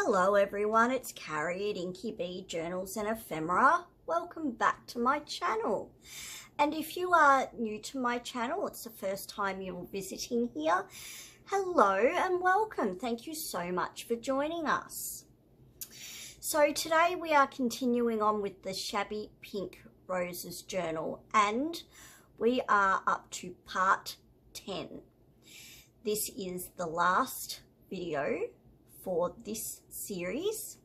Hello everyone, it's Carrie at Inky Bee Journals and Ephemera. Welcome back to my channel. And if you are new to my channel, it's the first time you're visiting here, hello and welcome. Thank you so much for joining us. So today we are continuing on with the Shabby Pink Roses journal and we are up to part 10. This is the last video for this series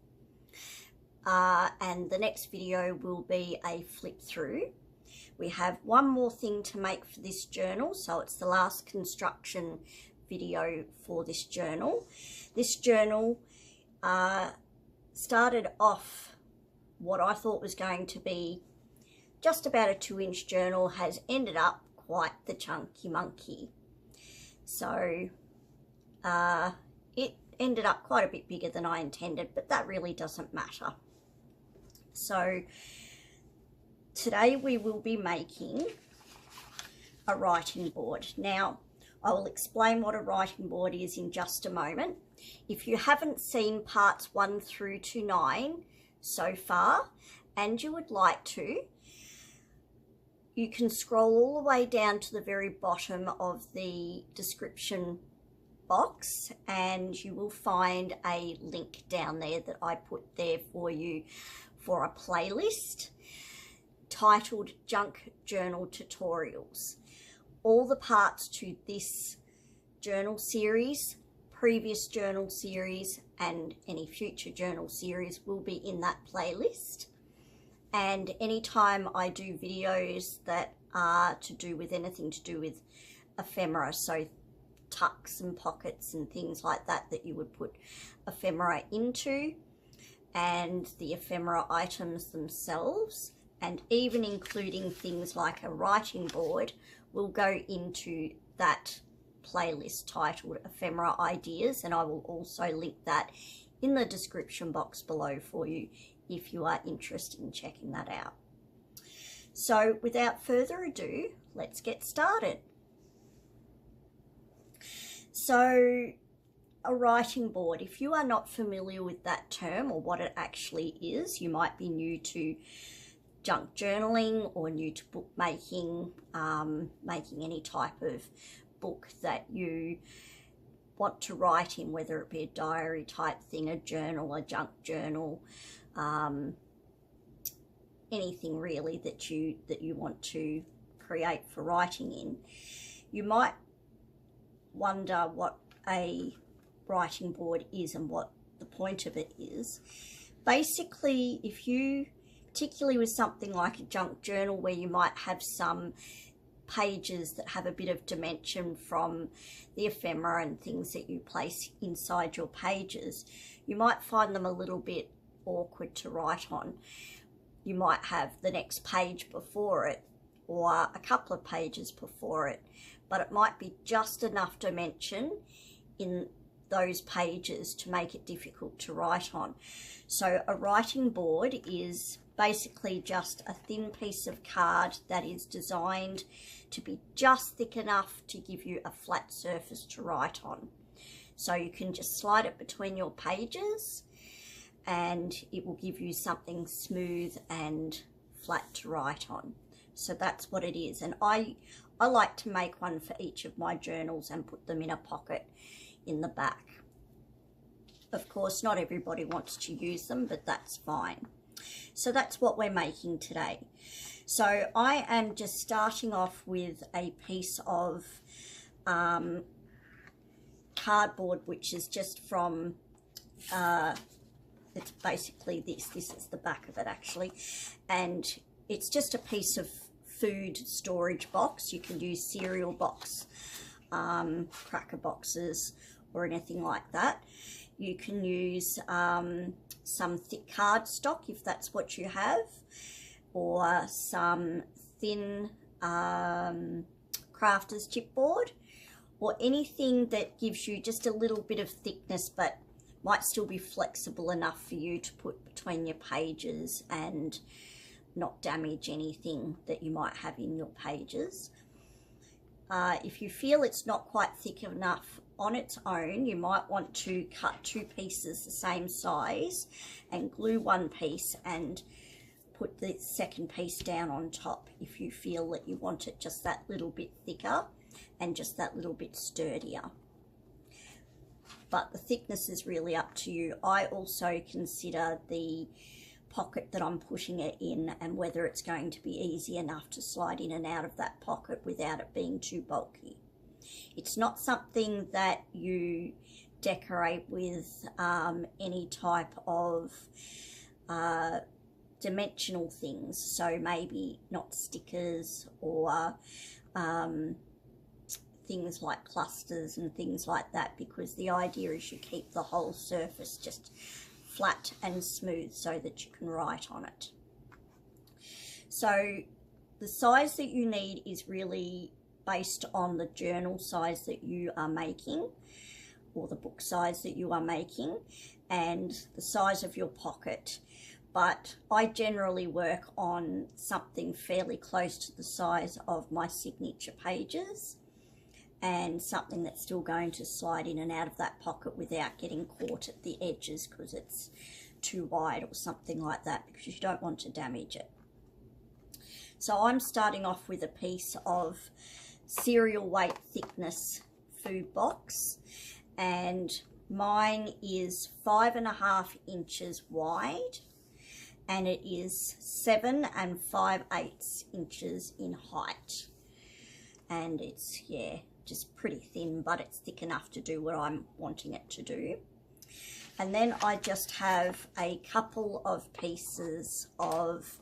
and the next video will be a flip through. We have one more thing to make for this journal, so it's the last construction video for this journal. This journal started off what I thought was going to be just about a 2-inch journal, has ended up quite the chunky monkey. So it ended up quite a bit bigger than I intended, but that really doesn't matter. So today we will be making a writing board. Now I will explain what a writing board is in just a moment. If you haven't seen parts 1 through to 9 so far and you would like to, you can scroll all the way down to the very bottom of the description box and you will find a link down there that I put there for you for a playlist titled Junk Journal Tutorials. All the parts to this journal series, previous journal series and any future journal series will be in that playlist. And anytime I do videos that are to do with anything to do with ephemera, so tucks and pockets and things like that that you would put ephemera into, and the ephemera items themselves, and even including things like a writing board, will go into that playlist titled Ephemera Ideas, and I will also link that in the description box below for you if you are interested in checking that out. So without further ado, let's get started. So a writing board, if you are not familiar with that term or what it actually is, you might be new to junk journaling or new to bookmaking, making any type of book that you want to write in, whether it be a diary type thing, a journal, a junk journal, anything really that you want to create for writing in. You might wonder what a writing board is and what the point of it is. Basically, if you, particularly with something like a junk journal where you might have some pages that have a bit of dimension from the ephemera and things that you place inside your pages, you might find them a little bit awkward to write on. You might have the next page before it or a couple of pages before it, but it might be just enough dimension in those pages to make it difficult to write on. So a writing board is basically just a thin piece of card that is designed to be just thick enough to give you a flat surface to write on. So you can just slide it between your pages and it will give you something smooth and flat to write on. So that's what it is. And I like to make one for each of my journals and put them in a pocket in the back. Of course, not everybody wants to use them, but that's fine. So that's what we're making today. So I am just starting off with a piece of cardboard, which is just from, it's basically this is the back of it actually, and it's just a piece of food storage box. You can use cereal box, cracker boxes or anything like that. You can use some thick cardstock if that's what you have, or some thin crafter's chipboard, or anything that gives you just a little bit of thickness but might still be flexible enough for you to put between your pages and not damage anything that you might have in your pages. If you feel it's not quite thick enough on its own, you might want to cut 2 pieces the same size and glue 1 piece and put the second piece down on top if you feel that you want it just that little bit thicker and just that little bit sturdier. But the thickness is really up to you. I also consider the pocket that I'm putting it in and whether it's going to be easy enough to slide in and out of that pocket without it being too bulky. It's not something that you decorate with any type of dimensional things, so maybe not stickers or things like clusters and things like that, because the idea is you keep the whole surface just flat and smooth so that you can write on it. So the size that you need is really based on the journal size that you are making, or the book size that you are making, and the size of your pocket. But I generally work on something fairly close to the size of my signature pages, and something that's still going to slide in and out of that pocket without getting caught at the edges because it's too wide or something like that, because you don't want to damage it. So I'm starting off with a piece of cereal weight thickness food box, and mine is 5.5 inches wide, and it is 7 5/8 inches in height, and it's, yeah, just pretty thin, but it's thick enough to do what I'm wanting it to do. And then I just have a couple of pieces of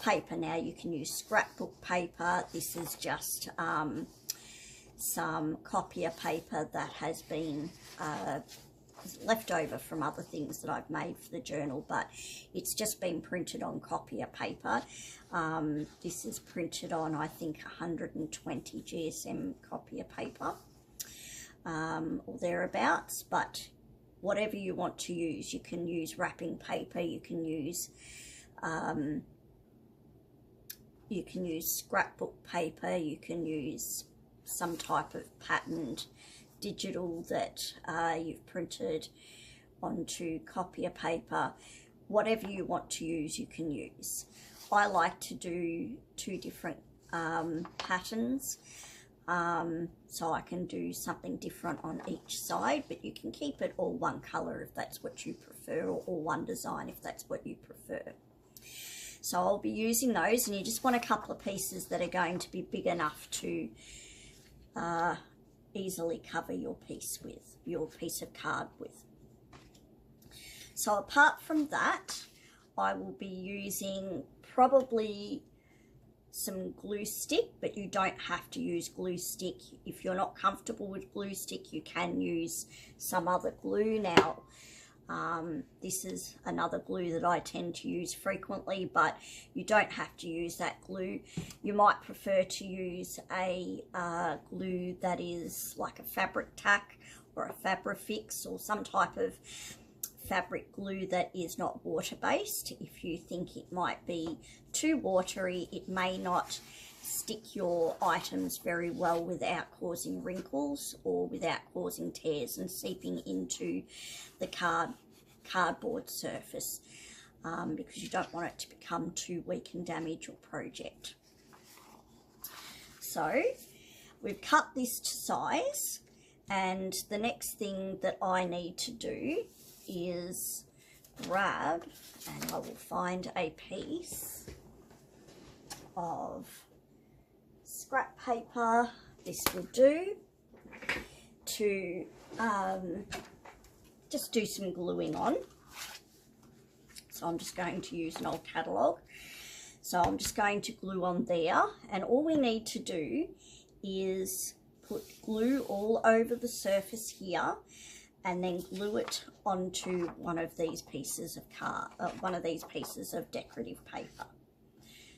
paper. Now you can use scrapbook paper. This is just some copier paper that has been left over from other things that I've made for the journal, but it's just been printed on copier paper. This is printed on, I think, 120 GSM copier paper, or thereabouts, but whatever you want to use. You can use wrapping paper, you can use scrapbook paper, you can use some type of patterned digital that you've printed onto copier paper. Whatever you want to use, you can use. I like to do 2 different patterns, so I can do something different on each side, but you can keep it all one colour if that's what you prefer, or one design if that's what you prefer. So I'll be using those, and you just want a couple of pieces that are going to be big enough to easily cover your piece with, your piece of card with. So apart from that, I will be using probably some glue stick, but you don't have to use glue stick. If you're not comfortable with glue stick, you can use some other glue. Now, this is another glue that I tend to use frequently, but you don't have to use that glue. You might prefer to use a glue that is like a fabric tack or a Fabrifix, or some type of fabric glue that is not water-based. If you think it might be too watery, it may not stick your items very well without causing wrinkles or without causing tears and seeping into the cardboard surface, because you don't want it to become too weak and damage your project. So we've cut this to size, and the next thing that I need to do is grab, and I will find a piece of scrap paper. This will do, to just do some gluing on. So I'm just going to use an old catalogue. So I'm just going to glue on there, and all we need to do is put glue all over the surface here, and then glue it onto one of these pieces of decorative paper.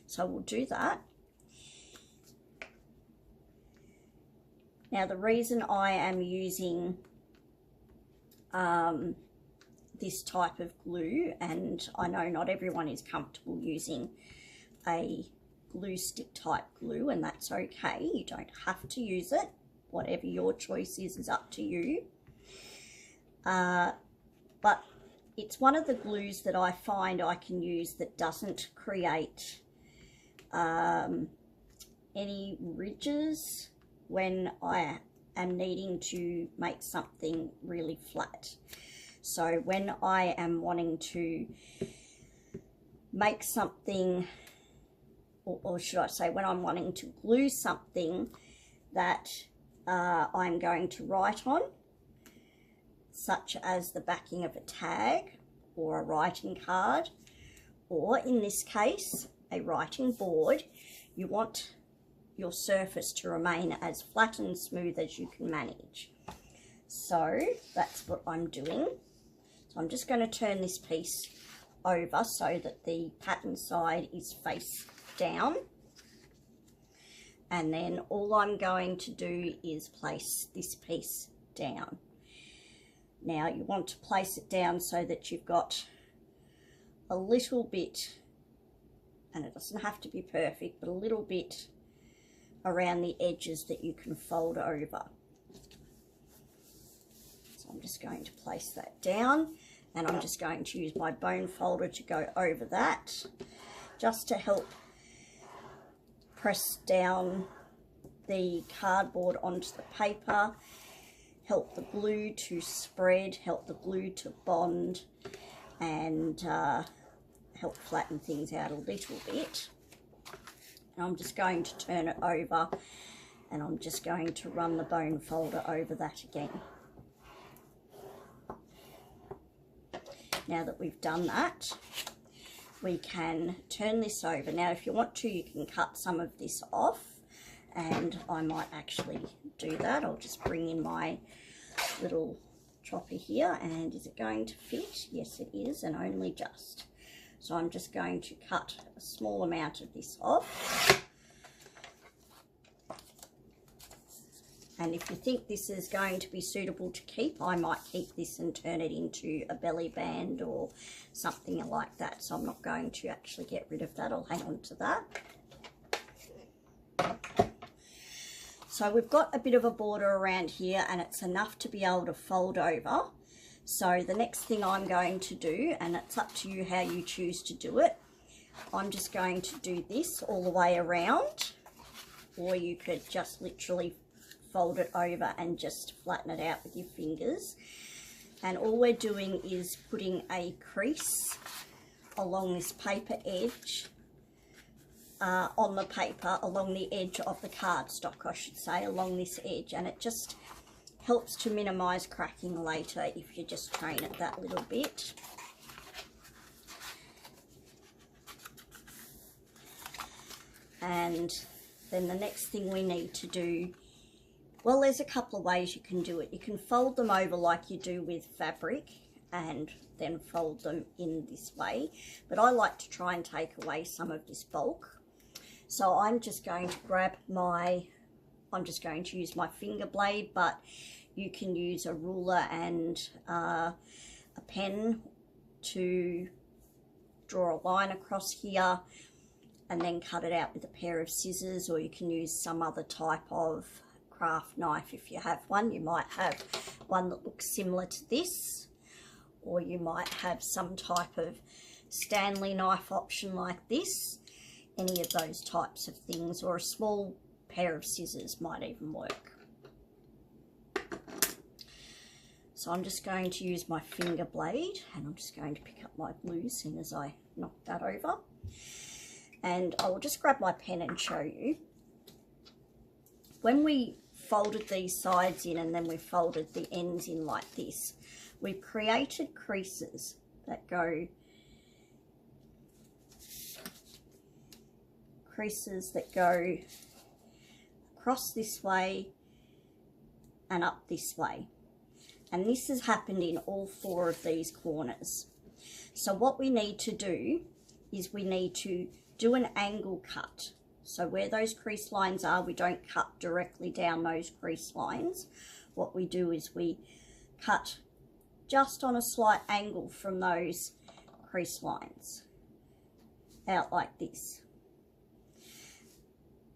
So we'll do that. Now the reason I am using this type of glue, and I know not everyone is comfortable using a glue stick type glue, and that's okay, you don't have to use it, whatever your choice is up to you. But it's one of the glues that I find I can use that doesn't create any ridges when I am needing to make something really flat. So when I am wanting to make something, or should I say when I'm wanting to glue something that I'm going to write on, such as the backing of a tag or a writing card, or in this case a writing board, you want your surface to remain as flat and smooth as you can manage. So that's what I'm doing. So I'm just going to turn this piece over so that the pattern side is face down, and then all I'm going to do is place this piece down. Now you want to place it down so that you've got a little bit, and it doesn't have to be perfect, but a little bit around the edges that you can fold over. So I'm just going to place that down, and I'm just going to use my bone folder to go over that, just to help press down the cardboard onto the paper, help the glue to spread, help the glue to bond, and help flatten things out a little bit. And I'm just going to turn it over, and I'm just going to run the bone folder over that again. Now that we've done that, we can turn this over. Now if you want to, you can cut some of this off, and I might actually do that. I'll just bring in my little chopper here, and is it going to fit? Yes it is, and only just. So I'm just going to cut a small amount of this off. And if you think this is going to be suitable to keep, I might keep this and turn it into a belly band or something like that. So I'm not going to actually get rid of that. I'll hang on to that. So we've got a bit of a border around here, and it's enough to be able to fold over. So the next thing I'm going to do, and it's up to you how you choose to do it, I'm just going to do this all the way around, or you could just literally fold it over and just flatten it out with your fingers. And all we're doing is putting a crease along this paper edge, on the paper, along the edge of the cardstock, I should say, along this edge, and it just helps to minimize cracking later if you just train it that little bit. And then the next thing we need to do, well, there's a couple of ways you can do it. You can fold them over like you do with fabric and then fold them in this way, but I like to try and take away some of this bulk. So I'm just going to grab I'm just going to use my finger blade, but you can use a ruler and a pen to draw a line across here and then cut it out with a pair of scissors, or you can use some other type of craft knife if you have one. You might have one that looks similar to this, or you might have some type of Stanley knife option like this. Any of those types of things, or a small pair of scissors might even work. So I'm just going to use my finger blade, and I'm just going to pick up my glue as soon as I knock that over. And I will just grab my pen and show you. When we folded these sides in and then we folded the ends in like this, we've created creases that go across this way and up this way. And this has happened in all 4 of these corners. So what we need to do is we need to do an angle cut. So where those crease lines are, we don't cut directly down those crease lines. What we do is we cut just on a slight angle from those crease lines, out like this.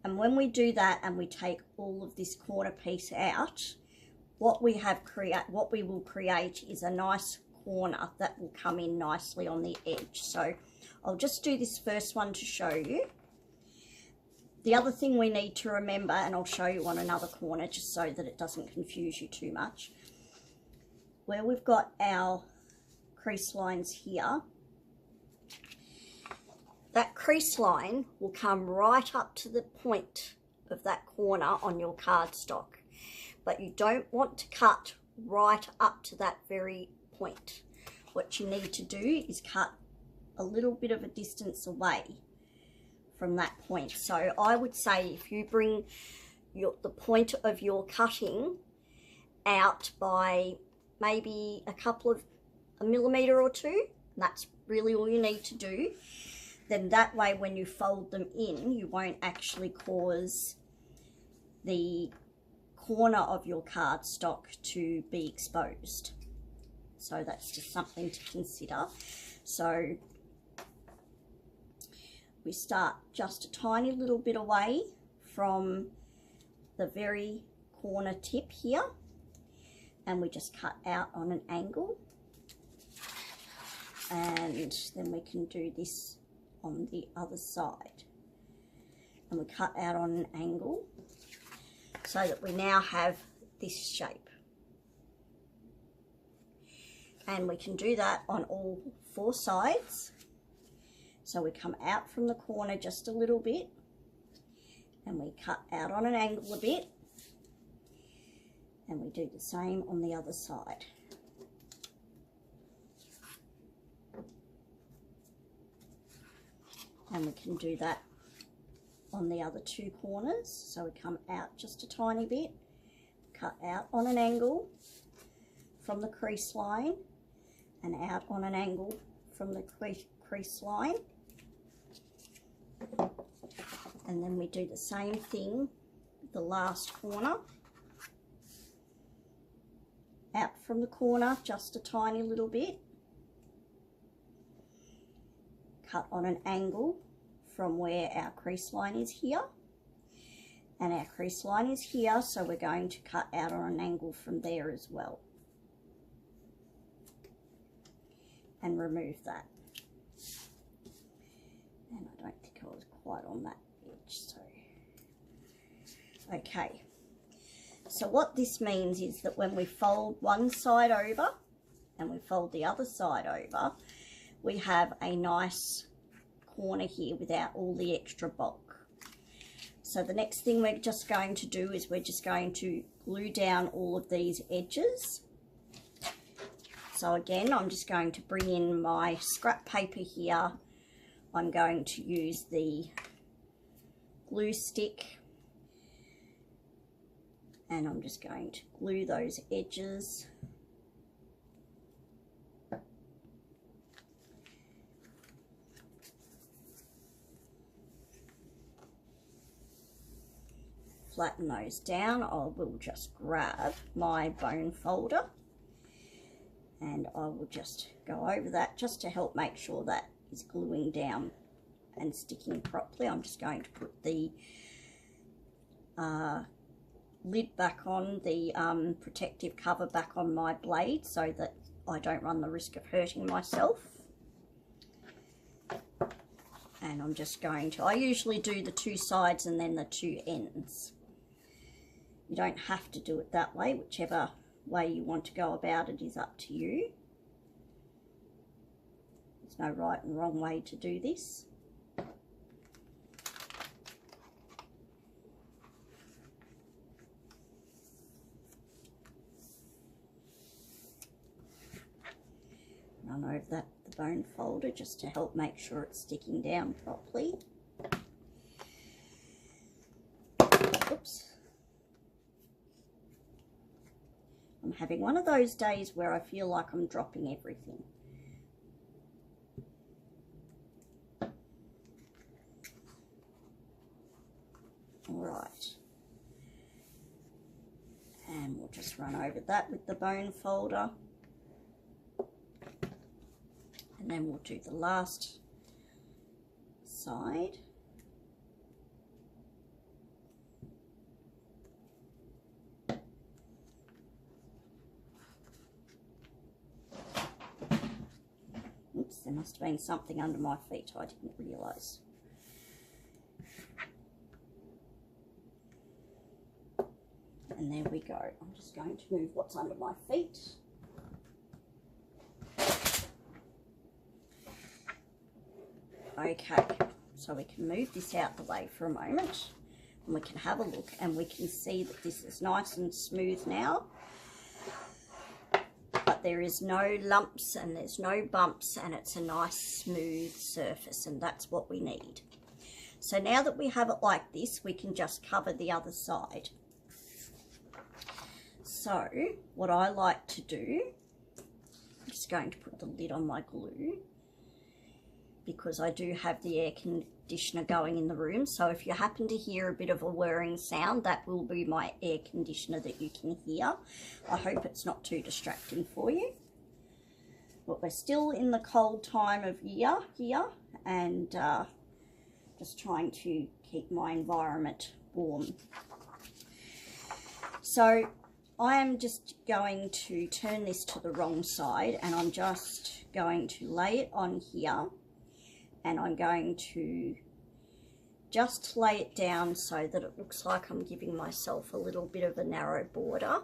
And when we do that and we take all of this corner piece out, what we will create is a nice corner that will come in nicely on the edge. So I'll just do this first one to show you. The other thing we need to remember, and I'll show you on another corner just so that it doesn't confuse you too much, where we've got our crease lines here, that crease line will come right up to the point of that corner on your cardstock. But you don't want to cut right up to that very point. What you need to do is cut a little bit of a distance away from that point. So I would say if you bring the point of your cutting out by maybe a millimetre or two, and that's really all you need to do, then that way when you fold them in, you won't actually cause the corner of your cardstock to be exposed. So that's just something to consider. So we start just a tiny little bit away from the very corner tip here, and we just cut out on an angle, and then we can do this on the other side, and we cut out on an angle so that we now have this shape. And we can do that on all 4 sides. So we come out from the corner just a little bit, and we cut out on an angle a bit, and we do the same on the other side. And we can do that on the other 2 corners. So we come out just a tiny bit, cut out on an angle from the crease line, and out on an angle from the crease line. And then we do the same thing with the last corner. Out from the corner just a tiny little bit, cut on an angle from where our crease line is here, and our crease line is here, so we're going to cut out on an angle from there as well, and remove that. And I don't think I was quite on that edge, so okay. So what this means is that when we fold one side over and we fold the other side over, we have a nice corner here without all the extra bulk. So the next thing we're just going to do is we're just going to glue down all of these edges. So again, I'm just going to bring in my scrap paper here. I'm going to use the glue stick, and I'm just going to glue those edges. Flatten those down. I will just grab my bone folder and I will just go over that just to help make sure that is gluing down and sticking properly. I'm just going to put the lid back on, the protective cover back on my blade so that I don't run the risk of hurting myself. And I'm just going to, I usually do the 2 sides and then the 2 ends. You don't have to do it that way, whichever way you want to go about it is up to you. There's no right and wrong way to do this. Run over the bone folder just to help make sure it's sticking down properly. Oops. I'm having one of those days where I feel like I'm dropping everything. Alright. And we'll just run over that with the bone folder. And then we'll do the last side. Oops, there must have been something under my feet I didn't realise. And there we go. I'm just going to move what's under my feet. Okay, so we can move this out the way for a moment and we can have a look and we can see that this is nice and smooth now. But there is no lumps and there's no bumps and it's a nice smooth surface, and that's what we need. So now that we have it like this, we can just cover the other side. So what I like to do, I'm just going to put the lid on my glue because I do have the air conditioner going in the room. So if you happen to hear a bit of a whirring sound, that will be my air conditioner that you can hear. I hope it's not too distracting for you. But we're still in the cold time of year here, and just trying to keep my environment warm. So I am just going to turn this to the wrong side, and I'm just going to lay it on here, and I'm going to just lay it down so that it looks like I'm giving myself a little bit of a narrow border.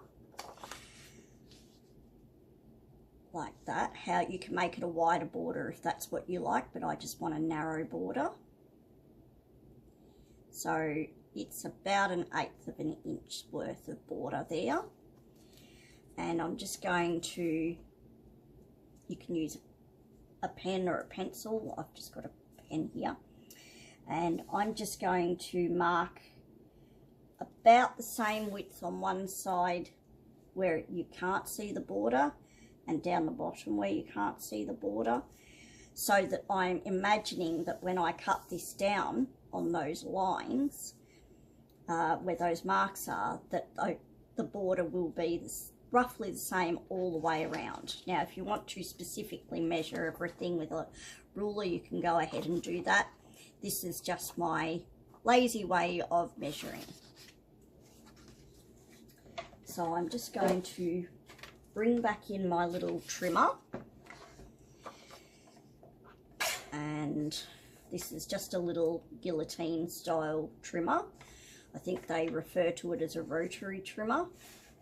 Like that. How you can make it a wider border if that's what you like, but I just want a narrow border. So it's about 1/8 of an inch worth of border there. And I'm just going to, you can use a pen or a pencil. I've just got a pen here. And I'm just going to mark about the same width on one side where you can't see the border, and down the bottom where you can't see the border, so that I'm imagining that when I cut this down on those lines, where those marks are, that the border will be roughly the same all the way around. Now, if you want to specifically measure everything with a ruler, you can go ahead and do that. This is just my lazy way of measuring. So I'm just going to bring back in my little trimmer, and this is just a little guillotine style trimmer. I think they refer to it as a rotary trimmer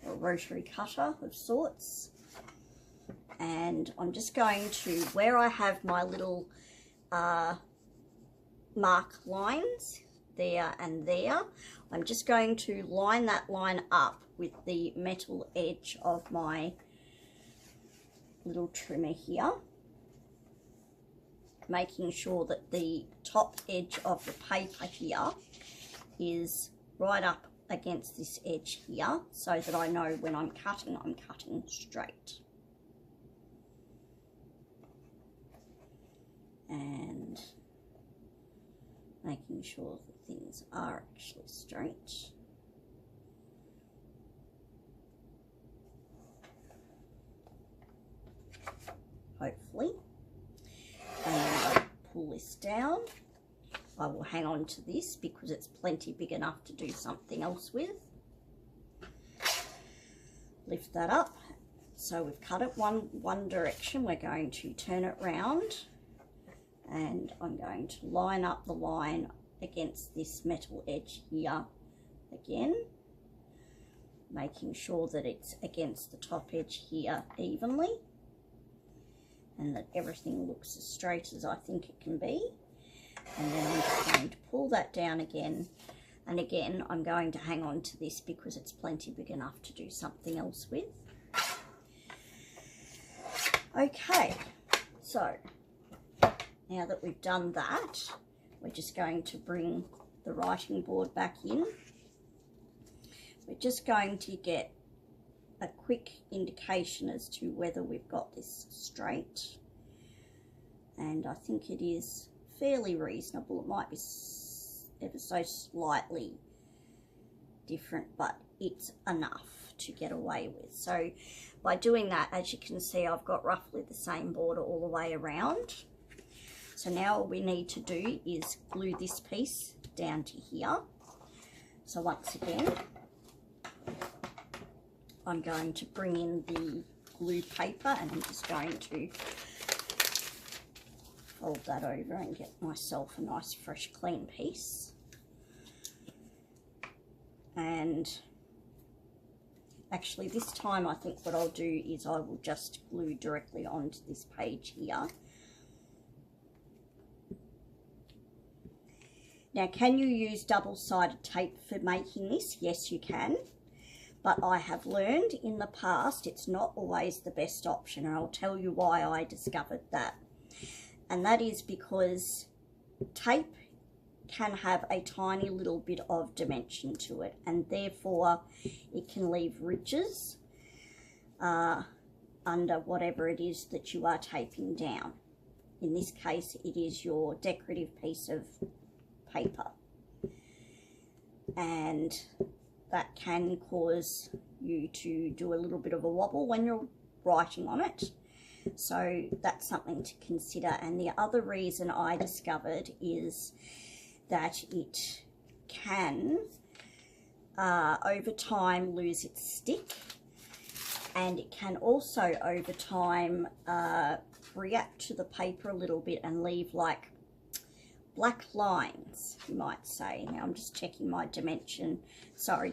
or a rotary cutter of sorts. And I'm just going to, where I have my little mark lines there and there, I'm just going to line that line up with the metal edge of my little trimmer here, making sure that the top edge of the paper here is right up against this edge here, so that I know when I'm cutting straight. And making sure that things are actually straight. Hopefully. And then I'll pull this down. I will hang on to this because it's plenty big enough to do something else with. Lift that up. So we've cut it one direction. We're going to turn it round, and I'm going to line up the line against this metal edge here again, making sure that it's against the top edge here evenly, and that everything looks as straight as I think it can be. And then I'm just going to pull that down again, and again I'm going to hang on to this because it's plenty big enough to do something else with. Okay, so now that we've done that, we're just going to bring the writing board back in. We're just going to get a quick indication as to whether we've got this straight, and I think it is fairly reasonable. It might be ever so slightly different, but it's enough to get away with. So by doing that, as you can see, I've got roughly the same border all the way around. So now all we need to do is glue this piece down to here. So once again, I'm going to bring in the glue paper, and I'm just going to fold that over and get myself a nice fresh clean piece. And actually this time I think what I'll do is I will just glue directly onto this page here. Now, can you use double-sided tape for making this? Yes, you can. But I have learned in the past it's not always the best option, and I'll tell you why I discovered that. And that is because tape can have a tiny little bit of dimension to it, and therefore it can leave ridges under whatever it is that you are taping down. In this case, it is your decorative piece of paper, and that can cause you to do a little bit of a wobble when you're writing on it. So that's something to consider. And the other reason I discovered is that it can over time lose its stick, and it can also over time react to the paper a little bit and leave like black lines, you might say. Now I'm just checking my dimension,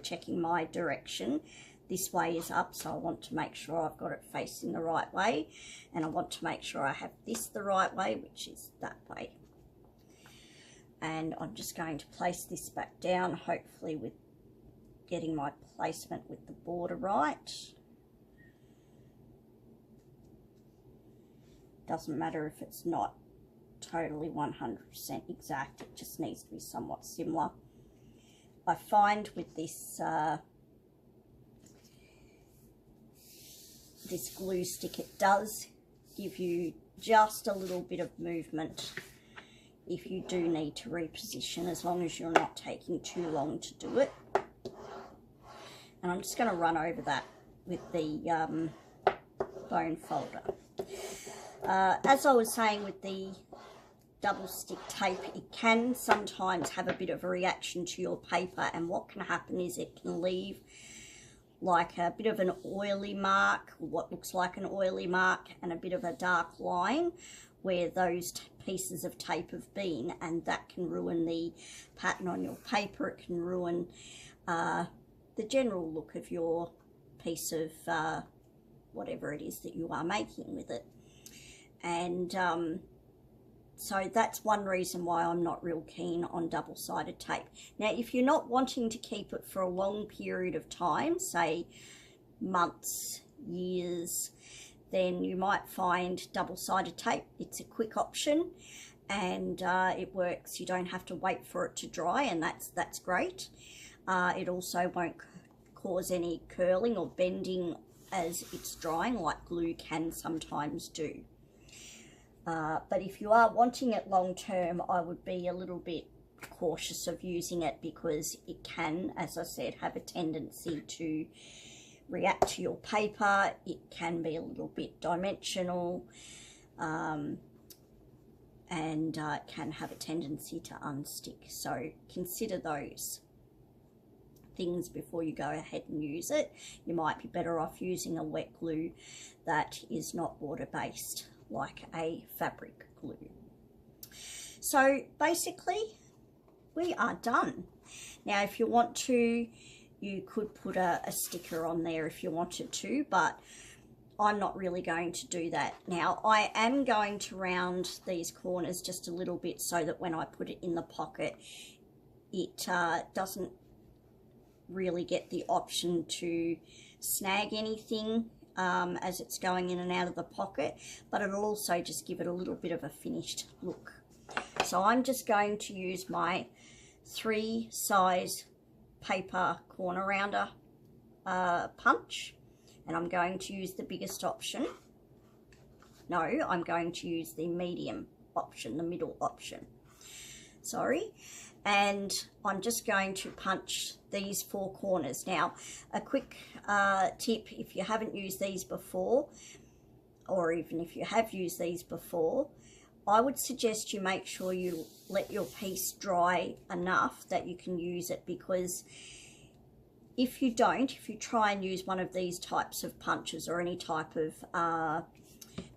checking my direction. This way is up, so I want to make sure I've got it facing the right way, and I want to make sure I have this the right way, which is that way. And I'm just going to place this back down, hopefully with getting my placement with the border right. Doesn't matter if it's not totally 100% exact, it just needs to be somewhat similar. I find with this this glue stick, it does give you just a little bit of movement if you do need to reposition, as long as you're not taking too long to do it. And I'm just going to run over that with the bone folder. As I was saying, with the double stick tape, it can sometimes have a bit of a reaction to your paper, and what can happen is it can leave like a bit of an oily mark, or what looks like an oily mark, and a bit of a dark line where those pieces of tape have been, and that can ruin the pattern on your paper. It can ruin the general look of your piece of whatever it is that you are making with it. And so that's one reason why I'm not real keen on double-sided tape. Now, if you're not wanting to keep it for a long period of time, say months, years, then you might find double-sided tape. It's a quick option, and it works. You don't have to wait for it to dry, and that's great. It also won't cause any curling or bending as it's drying, like glue can sometimes do. But if you are wanting it long term, I would be a little bit cautious of using it, because it can, as I said, have a tendency to react to your paper. It can be a little bit dimensional, and it can have a tendency to unstick. So consider those things before you go ahead and use it. You might be better off using a wet glue that is not water-based, like a fabric glue. So basically we are done. Now, if you want to, you could put a sticker on there if you wanted to, but I'm not really going to do that. Now, I am going to round these corners just a little bit so that when I put it in the pocket, it doesn't really get the option to snag anything as it's going in and out of the pocket, but it'll also just give it a little bit of a finished look. So I'm just going to use my 3 size paper corner rounder punch, and I'm going to use the biggest option. No, I'm going to use the medium option, the middle option. Sorry. And I'm just going to punch these 4 corners. Now, a quick tip, if you haven't used these before, or even if you have used these before, I would suggest you make sure you let your piece dry enough that you can use it, because if you don't, if you try and use one of these types of punches or any type of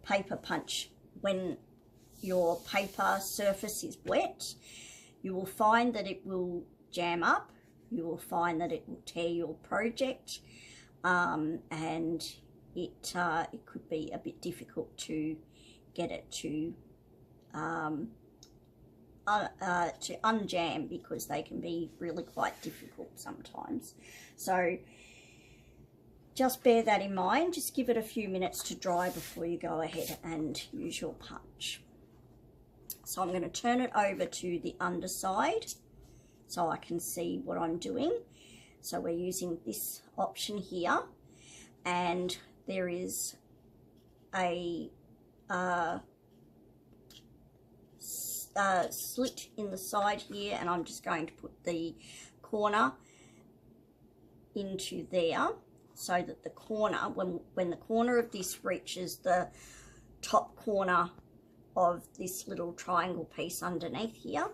paper punch, when your paper surface is wet, you will find that it will jam up. You will find that it will tear your project, and it could be a bit difficult to get it to unjam, because they can be really quite difficult sometimes. So just bear that in mind. Just give it a few minutes to dry before you go ahead and use your punch. So I'm going to turn it over to the underside so I can see what I'm doing. So we're using this option here, and there is a slit in the side here, and I'm just going to put the corner into there, so that the corner, when the corner of this reaches the top corner of this little triangle piece underneath here,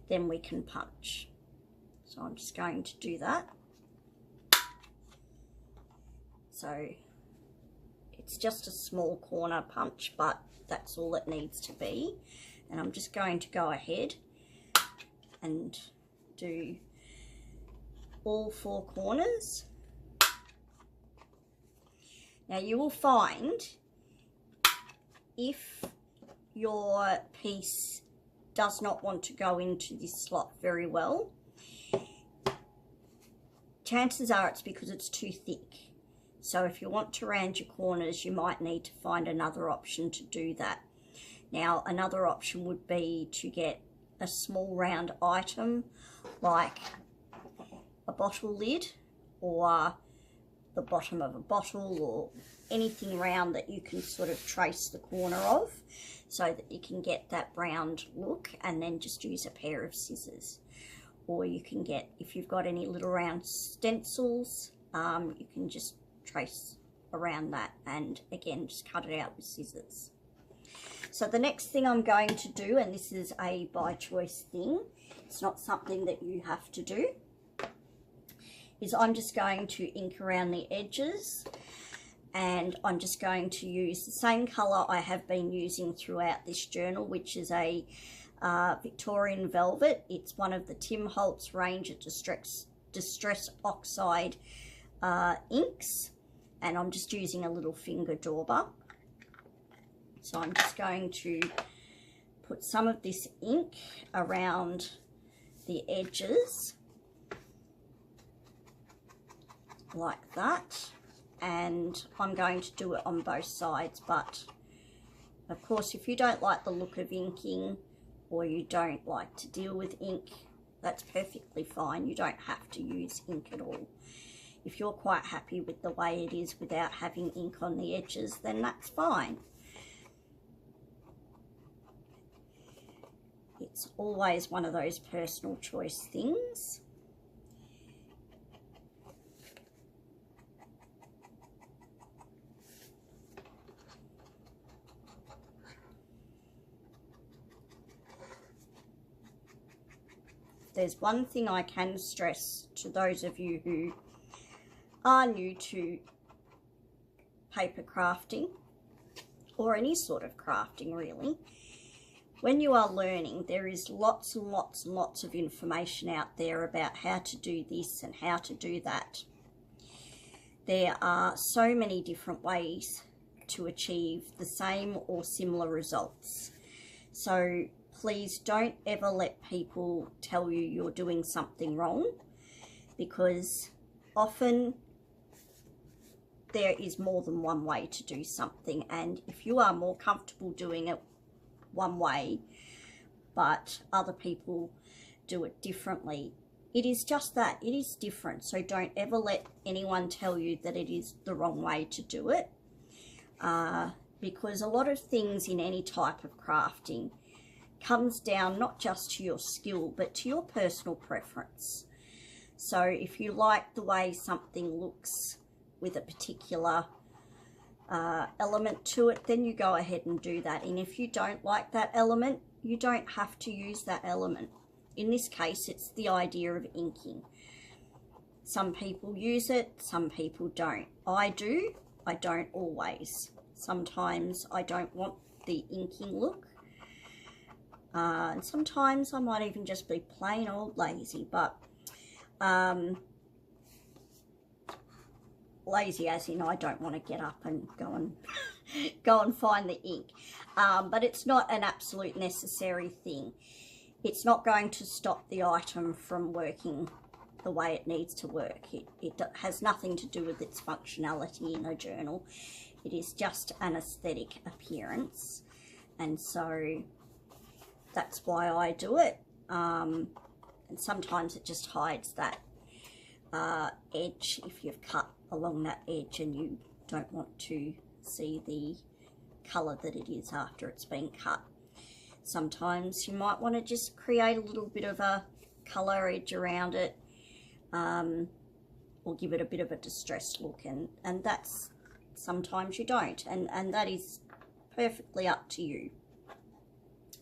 then we can punch. So I'm just going to do that. So it's just a small corner punch, but that's all it needs to be. And I'm just going to go ahead and do all 4 corners. Now you will find, if your piece does not want to go into this slot very well, chances are it's because it's too thick. So if you want to round your corners, you might need to find another option to do that. Now another option would be to get a small round item like a bottle lid, or the bottom of a bottle, or anything round that you can sort of trace the corner of, so that you can get that round look, and then just use a pair of scissors. Or you can get, if you've got any little round stencils, you can just trace around that, and again just cut it out with scissors. So the next thing I'm going to do, and this is a by choice thing, it's not something that you have to do, is I'm just going to ink around the edges, and I'm just going to use the same colour I have been using throughout this journal, which is a Victorian Velvet. It's one of the Tim Holtz range of Distress Oxide inks, and I'm just using a little finger dauber. So I'm just going to put some of this ink around the edges like that, and I'm going to do it on both sides. But of course, if you don't like the look of inking, or you don't like to deal with ink, that's perfectly fine. You don't have to use ink at all. If you're quite happy with the way it is without having ink on the edges, then that's fine. It's always one of those personal choice things. There's one thing I can stress to those of you who are new to paper crafting, or any sort of crafting really. When you are learning, there is lots and lots and lots of information out there about how to do this and how to do that. There are so many different ways to achieve the same or similar results. So please don't ever let people tell you you're doing something wrong, because often there is more than one way to do something, and if you are more comfortable doing it one way but other people do it differently, it is just that, it is different. So don't ever let anyone tell you that it is the wrong way to do it, because a lot of things in any type of crafting comes down not just to your skill but to your personal preference. So if you like the way something looks with a particular element to it, then you go ahead and do that. And if you don't like that element, you don't have to use that element. In this case, it's the idea of inking. Some people use it, some people don't. I do, I don't always. Sometimes I don't want the inking look, And sometimes I might even just be plain old lazy, but lazy as in I don't want to get up and go and find the ink. But it's not an absolute necessary thing. It's not going to stop the item from working the way it needs to work. It has nothing to do with its functionality in a journal. It is just an aesthetic appearance, and so that's why I do it. And sometimes it just hides that edge if you've cut along that edge and you don't want to see the colour that it is after it's been cut. Sometimes you might want to just create a little bit of a colour edge around it, or give it a bit of a distressed look, and that's sometimes you don't, and that is perfectly up to you.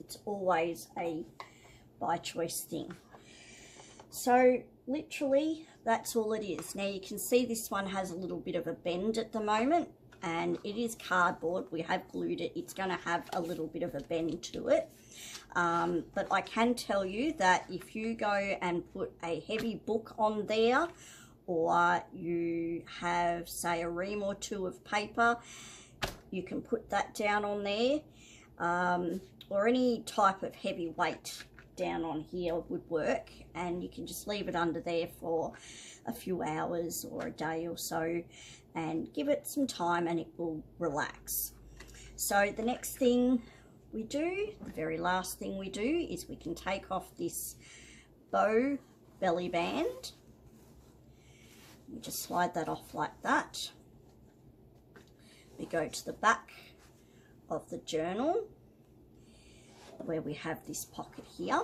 It's always a by choice thing. So literally that's all it is. Now you can see this one has a little bit of a bend at the moment, and it is cardboard. We have glued it. It's going to have a little bit of a bend to it. But I can tell you that if you go and put a heavy book on there, or you have, say, a ream or two of paper, you can put that down on there, or any type of heavy weight down on here would work, and you can just leave it under there for a few hours or a day or so and give it some time and it will relax. So the next thing we do, the very last thing we do, is we can take off this bow belly band. We just slide that off like that. We go to the back of the journal where we have this pocket here,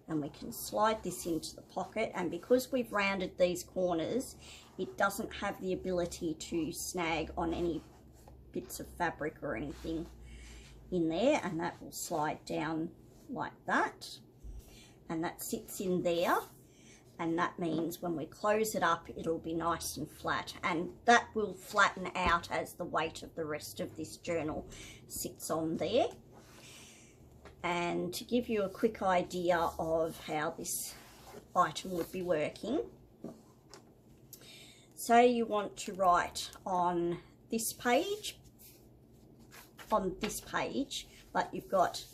and we can slide this into the pocket, and because we've rounded these corners, it doesn't have the ability to snag on any bits of fabric or anything in there, and that will slide down like that, and that sits in there, and that means when we close it up it'll be nice and flat, and that will flatten out as the weight of the rest of this journal sits on there. And to give you a quick idea of how this item would be working, say you want to write on this page, but you've got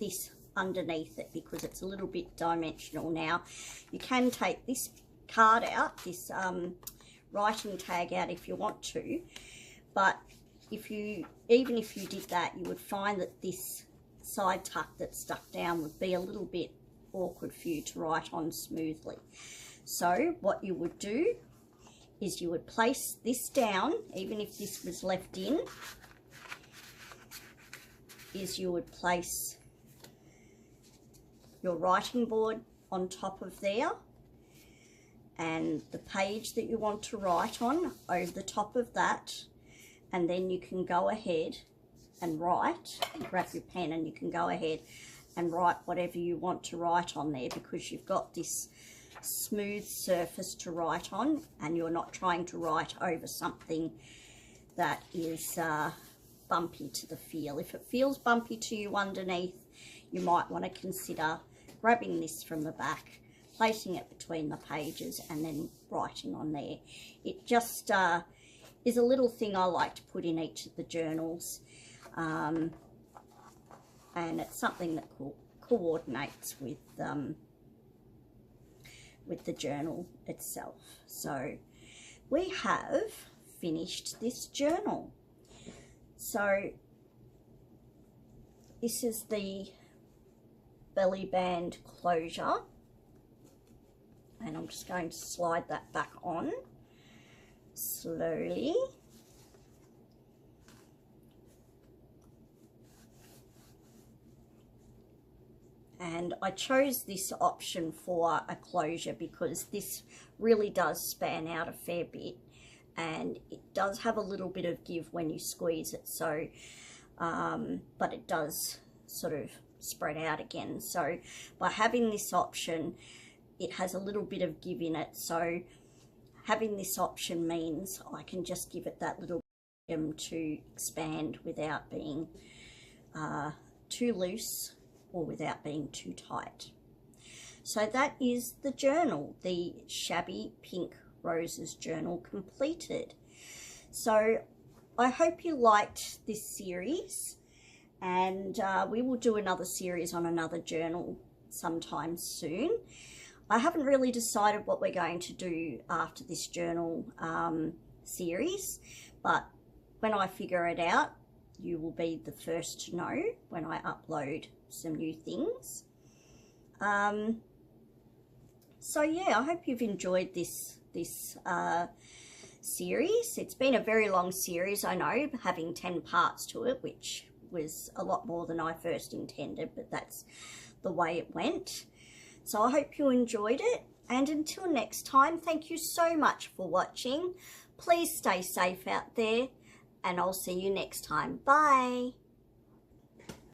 this underneath it because it's a little bit dimensional. Now you can take this card out, this writing tag out if you want to, but even if you did that, you would find that this side tuck that's stuck down would be a little bit awkward for you to write on smoothly. So what you would do is you would place this down, even if this was left in, is you would place your writing board on top of there and the page that you want to write on over the top of that, and then you can go ahead and write. Grab your pen and you can go ahead and write whatever you want to write on there, because you've got this smooth surface to write on and you're not trying to write over something that is bumpy to the feel. If it feels bumpy to you underneath, you might want to consider grabbing this from the back, placing it between the pages and then writing on there. It just is a little thing I like to put in each of the journals. And it's something that coordinates with the journal itself. So we have finished this journal. So this is the belly band closure, and I'm just going to slide that back on slowly. And I chose this option for a closure because this really does span out a fair bit, and it does have a little bit of give when you squeeze it, so but it does sort of spread out again. So by having this option, it has a little bit of give in it, so having this option means I can just give it that little bit to expand without being too loose or without being too tight. So that is the journal, the Shabby Pink Roses journal completed. So I hope you liked this series, and we will do another series on another journal sometime soon. I haven't really decided what we're going to do after this journal series, but when I figure it out, you will be the first to know when I upload some new things. So yeah, I hope you've enjoyed this series. It's been a very long series, I know, having 10 parts to it, which was a lot more than I first intended, but that's the way it went. So I hope you enjoyed it, and until next time, thank you so much for watching. Please stay safe out there, and I'll see you next time. Bye.